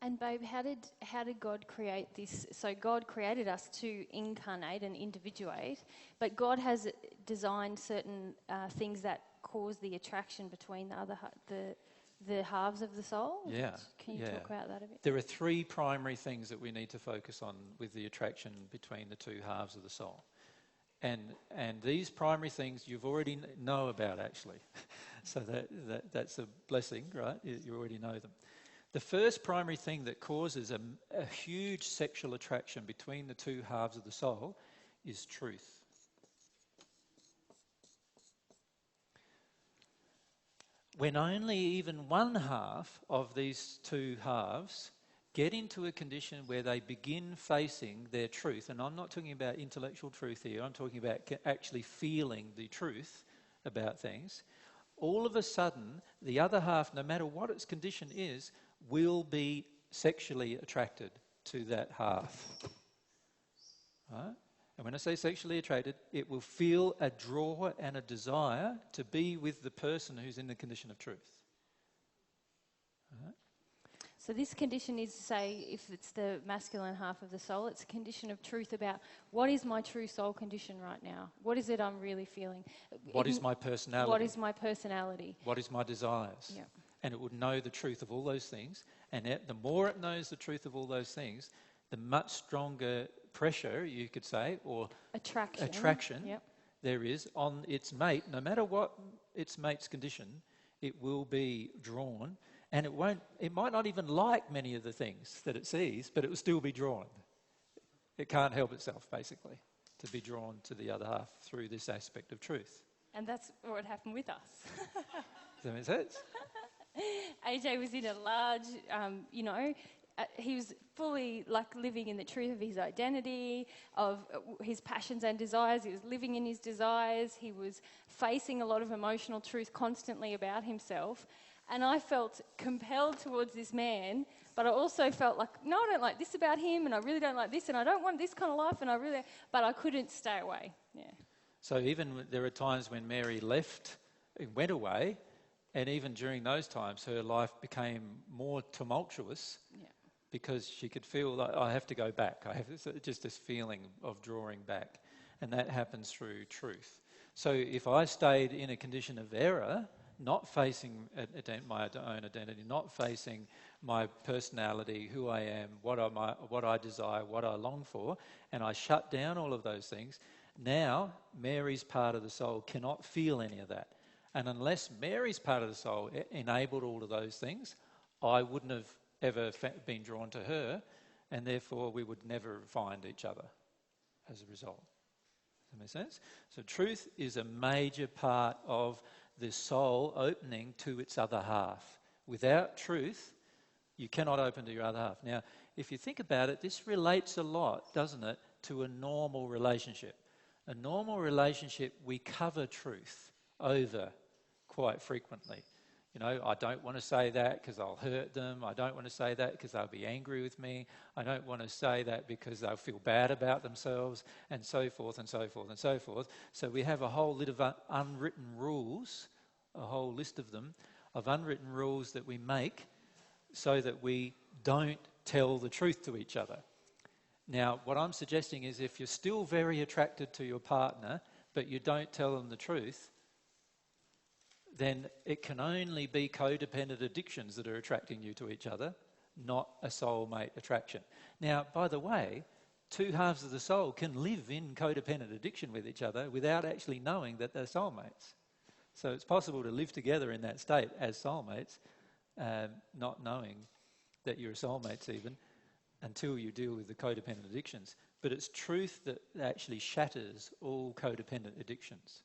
And babe, how did God create this? So God created us to incarnate and individuate, but God has designed certain things that cause the attraction between the halves of the soul. Yeah, Can you yeah. talk about that a bit? There are three primary things that we need to focus on with the attraction between the two halves of the soul. And these primary things you've already know about, actually. So that's a blessing, right? You already know them. The first primary thing that causes a huge sexual attraction between the two halves of the soul is truth. When only even one half of these two halves get into a condition where they begin facing their truth, and I'm not talking about intellectual truth here, I'm talking about actually feeling the truth about things, all of a sudden the other half, no matter what its condition is, will be sexually attracted to that half. Right? And when I say sexually attracted, it will feel a draw and a desire to be with the person who's in the condition of truth. Right? So this condition is, say, if it's the masculine half of the soul, it's a condition of truth about what is my true soul condition right now? What is it I'm really feeling? What is my personality? What is my personality? What is my desires? Yeah. And it would know the truth of all those things. And the more it knows the truth of all those things, the much stronger pressure, you could say, or attraction Yep. there is on its mate. No matter what its mate's condition, it will be drawn. And it might not even like many of the things that it sees, but it will still be drawn. It can't help itself, basically, to be drawn to the other half through this aspect of truth. And that's what happened with us. Does that make sense? AJ was in a large, he was fully living in the truth of his identity, of his passions and desires. He was living in his desires. He was facing a lot of emotional truth constantly about himself. And I felt compelled towards this man, but I also felt like, no, I don't like this about him, and I really don't like this, and I don't want this kind of life, but I couldn't stay away. Yeah. So even there are times when Mary went away, and even during those times, her life became more tumultuous because she could feel like, I have to go back. I have just this feeling of drawing back. And that happens through truth. So if I stayed in a condition of error, not facing my own identity, not facing my personality, who I am, what I desire, what I long for, and I shut down all of those things, now Mary's part of the soul cannot feel any of that. And unless Mary's part of the soul enabled all of those things, I wouldn't have ever been drawn to her, and therefore we would never find each other as a result. Does that make sense? So truth is a major part of the soul opening to its other half. Without truth, you cannot open to your other half. Now, if you think about it, this relates a lot, doesn't it, to a normal relationship. A normal relationship, we cover truth over quite frequently. You know, I don't want to say that because I'll hurt them. I don't want to say that because they'll be angry with me. I don't want to say that because they'll feel bad about themselves, and so forth and so forth and so forth. So we have a whole list of unwritten rules, a whole list of them, of unwritten rules that we make so that we don't tell the truth to each other. Now, what I'm suggesting is if you're still very attracted to your partner, but you don't tell them the truth, then it can only be codependent addictions that are attracting you to each other, not a soulmate attraction. Now, by the way, two halves of the soul can live in codependent addiction with each other without actually knowing that they're soulmates. So it's possible to live together in that state as soulmates, not knowing that you're soulmates even, until you deal with the codependent addictions. But it's truth that actually shatters all codependent addictions.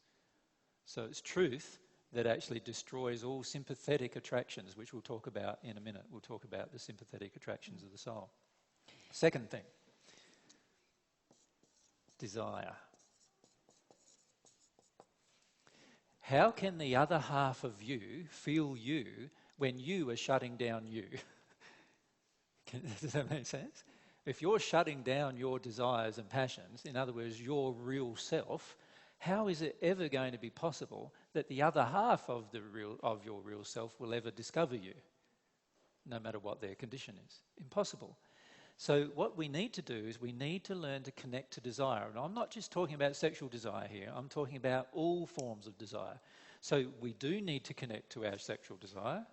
So it's truth that actually destroys all sympathetic attractions, which we'll talk about in a minute. We'll talk about the sympathetic attractions of the soul. Second thing, desire. How can the other half of you feel you when you are shutting down you? Does that make sense? If you're shutting down your desires and passions, in other words, your real self, how is it ever going to be possible that the other half of your real self will ever discover you? no matter what their condition is. Impossible. So what we need to do is we need to learn to connect to desire. And I'm not just talking about sexual desire here. I'm talking about all forms of desire. So we do need to connect to our sexual desire,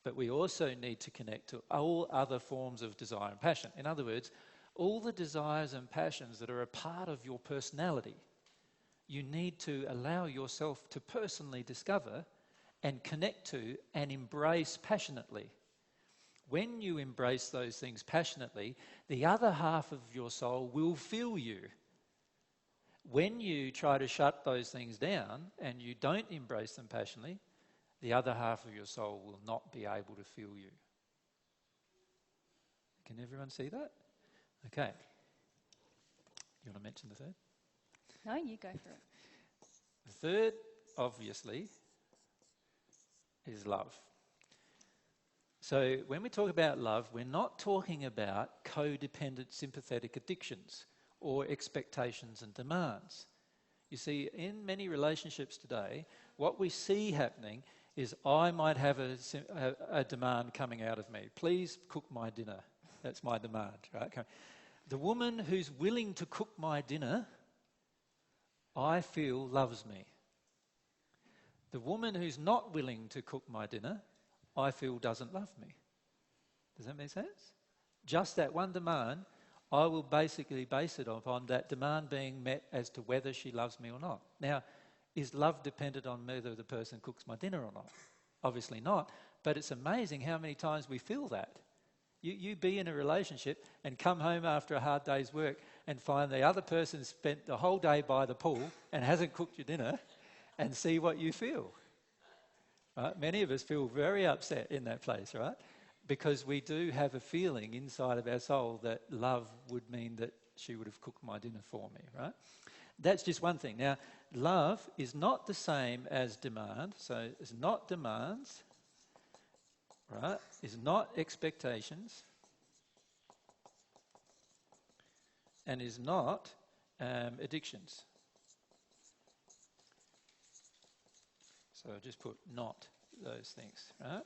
but we also need to connect to all other forms of desire and passion. In other words, all the desires and passions that are a part of your personality, you need to allow yourself to personally discover and connect to and embrace passionately. When you embrace those things passionately, the other half of your soul will feel you. When you try to shut those things down and you don't embrace them passionately, the other half of your soul will not be able to feel you. Can everyone see that? Okay. You want to mention the third? No, you go for it. The third, obviously, is love. So when we talk about love, we're not talking about codependent sympathetic addictions or expectations and demands. You see, in many relationships today, what we see happening is I might have a demand coming out of me. Please cook my dinner. That's my demand, right? Okay. The woman who's willing to cook my dinner, I feel loves me. The woman who's not willing to cook my dinner, I feel doesn't love me. Does that make sense? Just that one demand, I will basically base it upon that demand being met as to whether she loves me or not. Now, is love dependent on whether the person cooks my dinner or not? Obviously not, but it's amazing how many times we feel that. You be in a relationship and come home after a hard day's work and find the other person spent the whole day by the pool and hasn't cooked your dinner, and see what you feel. Right? Many of us feel very upset in that place, right? Because we do have a feeling inside of our soul that love would mean that she would have cooked my dinner for me, right? That's just one thing. Now, love is not the same as demand. So it's not demands, right? It's not expectations, and is not addictions. So I'll just put not those things, right?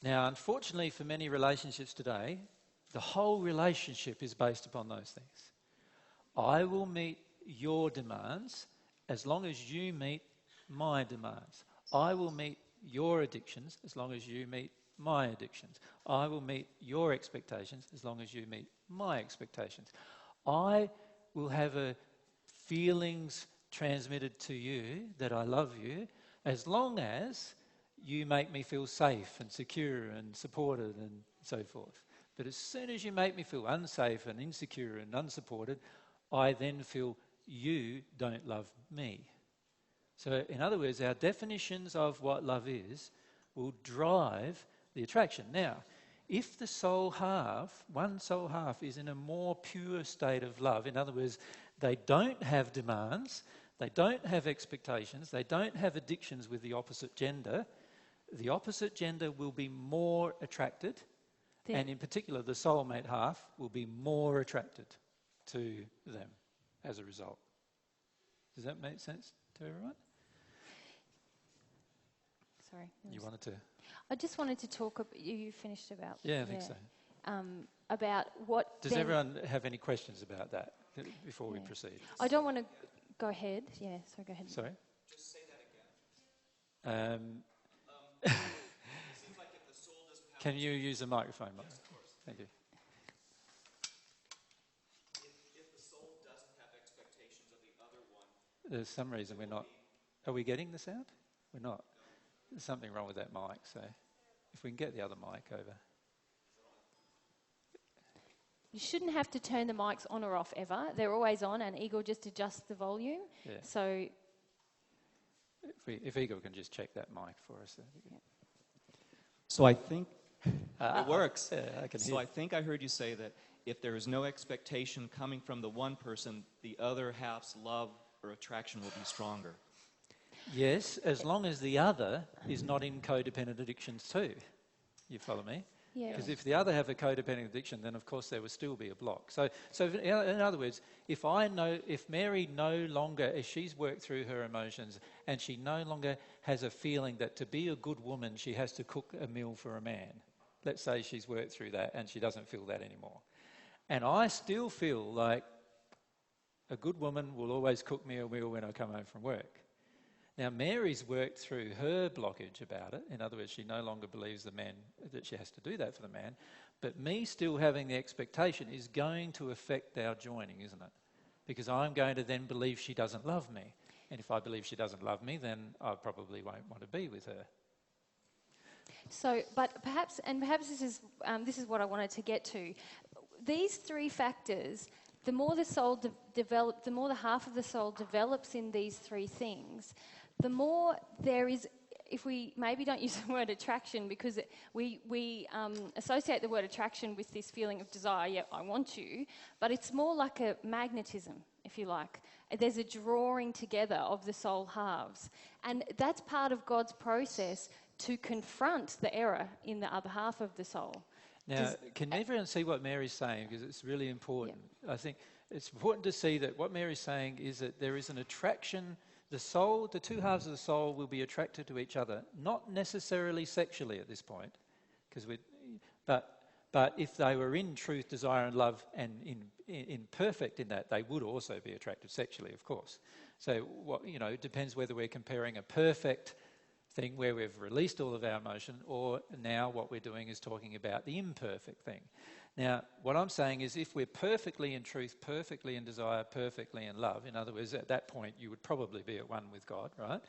Now, unfortunately for many relationships today, the whole relationship is based upon those things. I will meet your demands as long as you meet my demands. I will meet your addictions as long as you meet my addictions. I will meet your expectations as long as you meet my expectations. I will have a feelings transmitted to you that I love you as long as you make me feel safe and secure and supported and so forth. But as soon as you make me feel unsafe and insecure and unsupported, I then feel you don't love me. So in other words, our definitions of what love is will drive the attraction. Now, if the soul half, one soul half, is in a more pure state of love, in other words, they don't have demands, they don't have expectations, they don't have addictions with the opposite gender will be more attracted, and in particular the soulmate half will be more attracted to them as a result. Does that make sense to everyone? Sorry. You wanted to... I just wanted to talk, you finished about... Yeah, I think so. About what... Does everyone have any questions about that before we proceed? I don't want to... Go ahead. Yeah, so go ahead. Sorry? Just say that again. It seems like if the soul doesn't have... Can you use the microphone? Yes, of course. Thank you. If the soul doesn't have expectations of the other one... There's some reason we're not... Are we getting the sound? We're not. There's something wrong with that mic, so if we can get the other mic over. You shouldn't have to turn the mics on or off ever. They're always on, and Igor just adjusts the volume. Yeah. So... If Igor can just check that mic for us. Yeah. So I think... it works. Yeah, I can hear. So I think I heard you say that if there is no expectation coming from the one person, the other half's love or attraction will be stronger. Yes, as long as the other is not in codependent addictions too. You follow me? Yeah. Because if the other have a codependent addiction, then of course there would still be a block. So in other words, if Mary no longer, as she's worked through her emotions, and she no longer has a feeling that to be a good woman, she has to cook a meal for a man. Let's say she's worked through that and she doesn't feel that anymore. And I still feel like a good woman will always cook me a meal when I come home from work. Now, Mary's worked through her blockage about it. In other words, she no longer believes that she has to do that for the man. But me still having the expectation is going to affect our joining, isn't it? Because I'm going to then believe she doesn't love me. And if I believe she doesn't love me, then I probably won't want to be with her. So, but perhaps this is what I wanted to get to. These three factors, the more the soul the more the half of the soul develops in these three things, the more there is. If we maybe don't use the word attraction, because we associate the word attraction with this feeling of desire. Yeah, I want you, but it's more like a magnetism, if you like. There's a drawing together of the soul halves, and that's part of God's process to confront the error in the other half of the soul. Now, can everyone see what Mary's saying? Because it's really important. Yeah. I think it's important to see that what Mary's saying is that there is an attraction. The soul, the two halves of the soul will be attracted to each other, not necessarily sexually at this point, but if they were in truth, desire and love and in perfect in that, they would also be attracted sexually, of course. So, it depends whether we're comparing a perfect thing where we've released all of our emotion, or now what we're doing is talking about the imperfect thing. Now, what I'm saying is if we're perfectly in truth, perfectly in desire, perfectly in love, in other words, at that point you would probably be at one with God, right?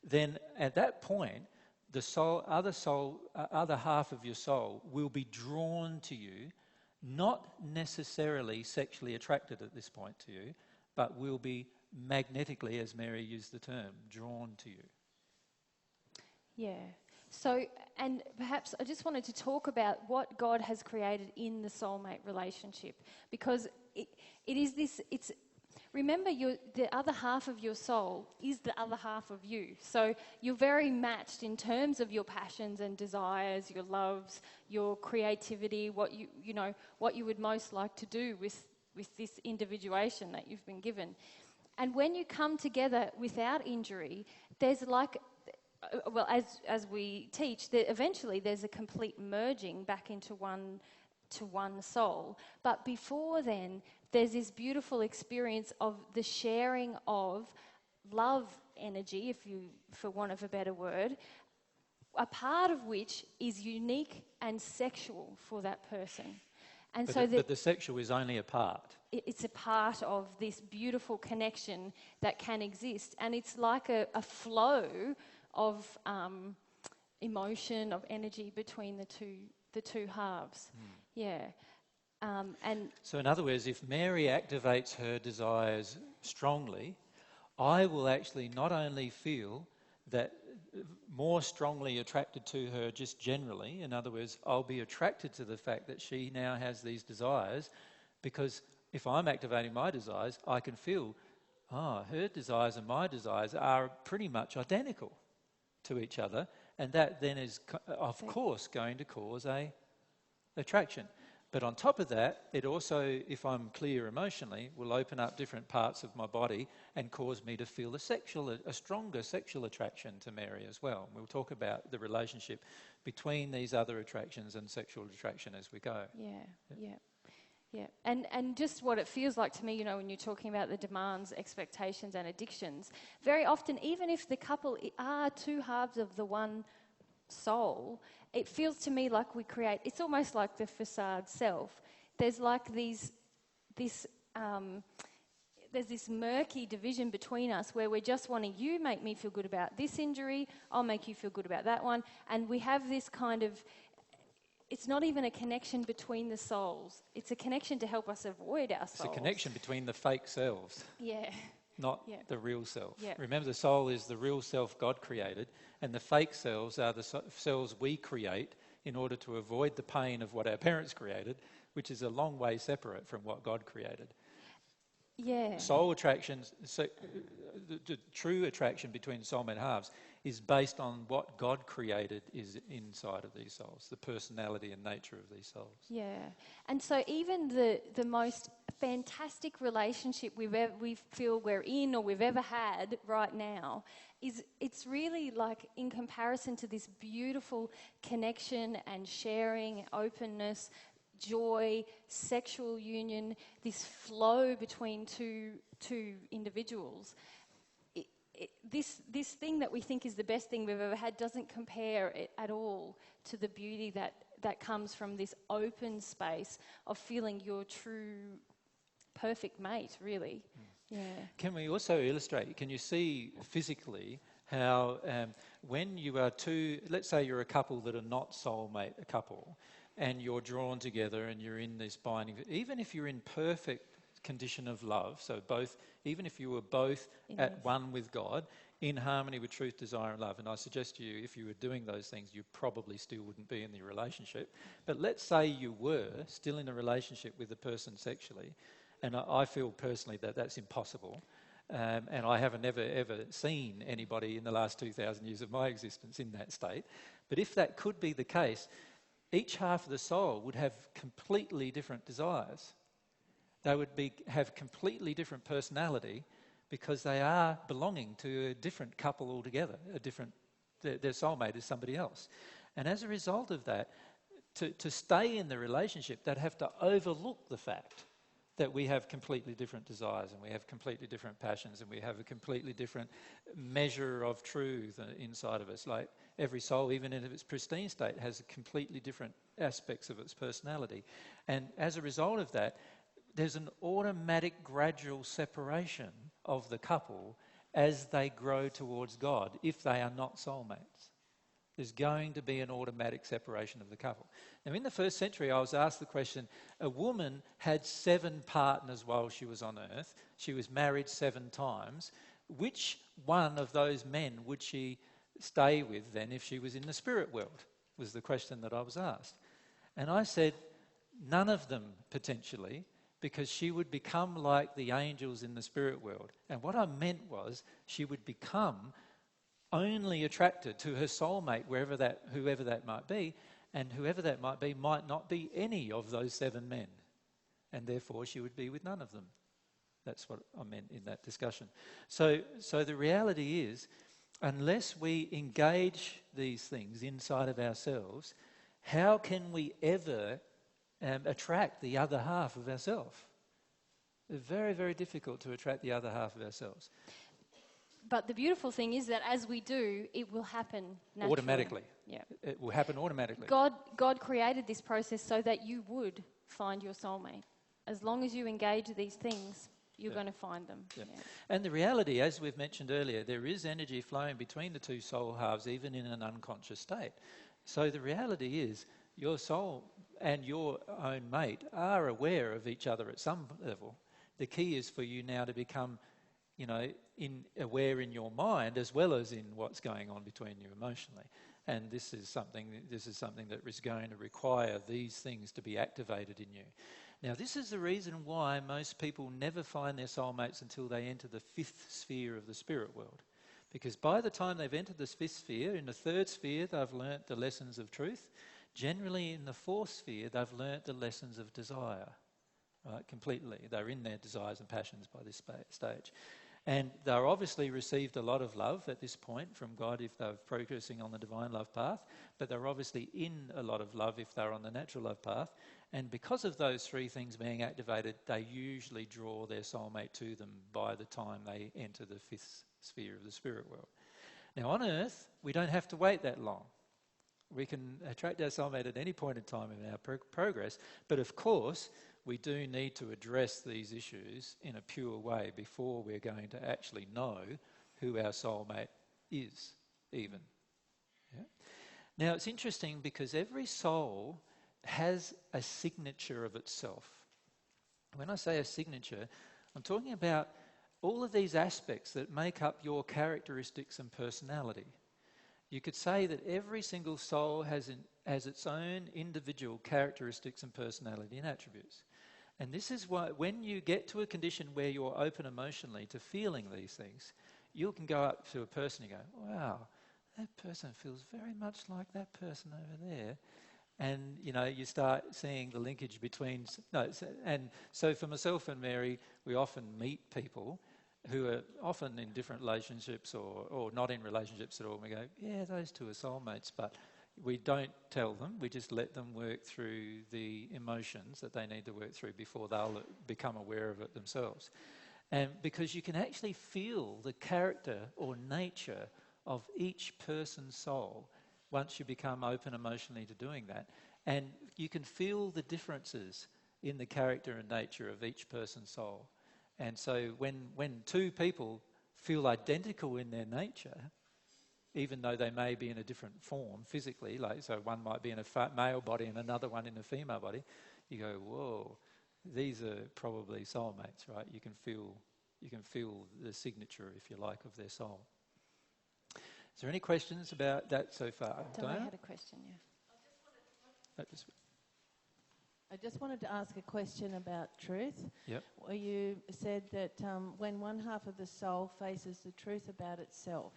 Then at that point, the other half of your soul will be drawn to you, not necessarily sexually attracted at this point to you, but will be magnetically, as Mary used the term, drawn to you. Yeah. So, and perhaps I just wanted to talk about what God has created in the soulmate relationship, because it is this. Remember, the other half of your soul is the other half of you. So you're very matched in terms of your passions and desires, your loves, your creativity, what you would most like to do with this individuation that you've been given. And when you come together without injury, there's as we teach, eventually there's a complete merging back into one soul. But before then, there's this beautiful experience of the sharing of love energy, for want of a better word, a part of which is unique and sexual for that person. And but the sexual is only a part. It's a part of this beautiful connection that can exist, and it's like a flow of emotion, of energy between the two halves. Yeah. And so in other words, if Mary activates her desires strongly, I will actually not only feel that more strongly attracted to her just generally, in other words, I'll be attracted to the fact that she now has these desires, because if I'm activating my desires, I can feel, her desires and my desires are pretty much identical to each other, and that then is, of course, going to cause a attraction. But on top of that, it also, if I'm clear emotionally, will open up different parts of my body and cause me to feel a stronger sexual attraction to Mary as well. We'll talk about the relationship between these other attractions and sexual attraction as we go. Yeah. And just what it feels like to me, when you're talking about the demands, expectations and addictions, very often, even if the couple are two halves of the one soul, it feels to me like it's almost like the facade self. There's like there's this murky division between us where we're just wanting, you make me feel good about this injury, I'll make you feel good about that one. And we have this kind of, it's not even a connection between the souls. It's a connection to help us avoid our souls. It's a connection between the fake selves. Yeah. Not the real self. Yeah. Remember, the soul is the real self God created, and the fake selves are the selves we create in order to avoid the pain of what our parents created, which is a long way separate from what God created. Yeah. Soul attraction, so the true attraction between soulmate halves is based on what God created is inside of these souls, the personality and nature of these souls. Yeah. And so even the most fantastic relationship we feel we're in or we've ever had right now it's really like in comparison to this beautiful connection and sharing, openness, joy, sexual union, this flow between two individuals. This thing that we think is the best thing we've ever had doesn't compare at all to the beauty that comes from this open space of feeling your true perfect mate, really. Yeah. Can we also illustrate, can you see physically how when you are two, let's say you're a couple that are not soulmate, a couple, and you're drawn together and you're in this binding, even if you're in perfect condition of love, so both, even if you were both at one with God, in harmony with truth, desire and love, and I suggest to you if you were doing those things you probably still wouldn't be in the relationship, but let's say you were still in a relationship with the person sexually, and I feel personally that that's impossible, and I haven't ever seen anybody in the last 2,000 years of my existence in that state, but if that could be the case, each half of the soul would have completely different desires. They would have completely different personality because they are belonging to a different couple altogether, their soulmate is somebody else. And as a result of that, to stay in the relationship, they'd have to overlook the fact that we have completely different desires and we have completely different passions and we have a completely different measure of truth inside of us. Like every soul, even in its pristine state, has completely different aspects of its personality. And as a result of that, there's an automatic gradual separation of the couple as they grow towards God if they are not soulmates. There's going to be an automatic separation of the couple. Now, in the first century, I was asked the question, a woman had 7 partners while she was on earth. She was married 7 times. Which one of those men would she stay with then if she was in the spirit world, was the question that I was asked. And I said, none of them potentially, because she would become like the angels in the spirit world. And what I meant was she would become only attracted to her soulmate, whoever that might be, and whoever that might be might not be any of those 7 men. And therefore she would be with none of them. That's what I meant in that discussion. So the reality is, unless we engage these things inside of ourselves, how can we ever attract the other half of ourselves? It's very, very difficult to attract the other half of ourselves. But the beautiful thing is that as we do, it will happen naturally. Automatically. Yeah. It will happen automatically. God created this process so that you would find your soulmate. As long as you engage these things, you're going to find them. Yeah. Yeah. And the reality, as we've mentioned earlier, there is energy flowing between the two soul halves, even in an unconscious state. So the reality is, your soul and your own mate are aware of each other at some level. The key is for you now to become, aware in your mind as well as in what's going on between you emotionally. And this is something that is going to require these things to be activated in you. Now, this is the reason why most people never find their soulmates until they enter the 5th sphere of the spirit world. Because by the time they've entered the 5th sphere, in the 3rd sphere, they've learnt the lessons of truth. Generally, in the 4th sphere, they've learnt the lessons of desire, right, completely. They're in their desires and passions by this stage. And they're obviously received a lot of love at this point from God if they're progressing on the divine love path, but they're obviously in a lot of love if they're on the natural love path. And because of those 3 things being activated, they usually draw their soulmate to them by the time they enter the 5th sphere of the spirit world. Now, on earth, we don't have to wait that long. We can attract our soulmate at any point in time in our progress, but of course, we do need to address these issues in a pure way before we're going to actually know who our soulmate is, even. Yeah? Now, it's interesting because every soul has a signature of itself. When I say a signature, I'm talking about all of these aspects that make up your characteristics and personality. You could say that every single soul has its own individual characteristics and personality and attributes. And this is why when you get to a condition where you're open emotionally to feeling these things, you can go up to a person and go, wow, that person feels very much like that person over there. And, you start seeing the linkage between... And so for myself and Mary, we often meet people who are often in different relationships or not in relationships at all. And we go, yeah, those two are soulmates, but we don't tell them. We just let them work through the emotions that they need to work through before they'll become aware of it themselves. And because you can actually feel the character or nature of each person's soul once you become open emotionally to doing that. And you can feel the differences in the character and nature of each person's soul. And so when two people feel identical in their nature, even though they may be in a different form physically, so one might be in a male body and another one in a female body, you go, whoa, these are probably soulmates, right? You can feel the signature, if you like, of their soul. Is there any questions about that so far? I had a question, yeah. I just wanted to ask a question about truth. Yep. Well, you said that when one half of the soul faces the truth about itself.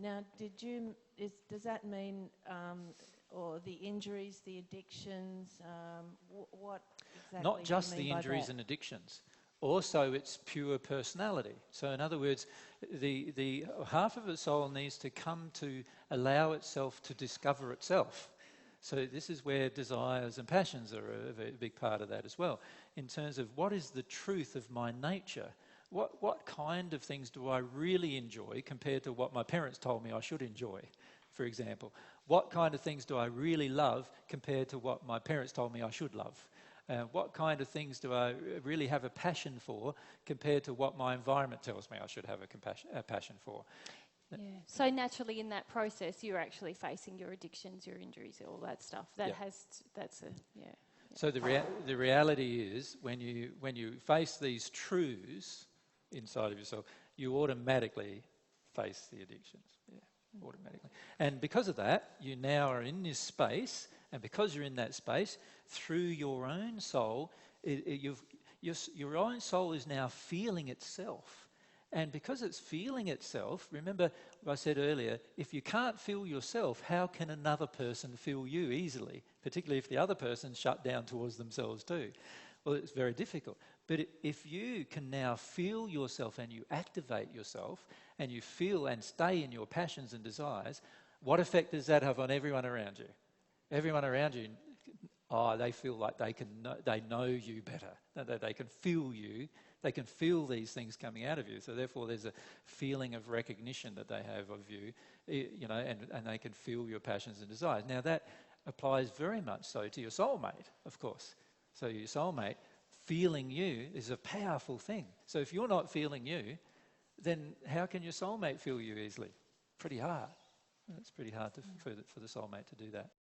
Now, does that mean, or the injuries, the addictions, what exactly? Not just do you mean the injuries and addictions. Also, it's pure personality. So, in other words, the half of the soul needs to come to allow itself to discover itself. So this is where desires and passions are a big part of that as well, in terms of what is the truth of my nature. What kind of things do I really enjoy compared to what my parents told me I should enjoy, for example? What kind of things do I really love compared to what my parents told me I should love? What kind of things do I really have a passion for compared to what my environment tells me I should have a passion for? Yeah. So naturally in that process, you're actually facing your addictions, your injuries, all that stuff. So the reality is when you face these truths inside of yourself, you automatically face the addictions. Yeah, automatically. And because of that, you now are in this space, and because you're in that space, through your own soul, your own soul is now feeling itself. And because it's feeling itself, remember what I said earlier, if you can't feel yourself, how can another person feel you easily? Particularly if the other person's shut down towards themselves too. Well, it's very difficult. But if you can now feel yourself and you activate yourself and you feel and stay in your passions and desires, what effect does that have on everyone around you? Everyone around you, they feel like they know you better. They can feel you. They can feel these things coming out of you. So therefore there's a feeling of recognition that they have of you, and they can feel your passions and desires. Now that applies very much so to your soulmate, of course. So your soulmate feeling you is a powerful thing. So if you're not feeling you, then how can your soulmate feel you easily? Pretty hard. It's pretty hard for the soulmate to do that.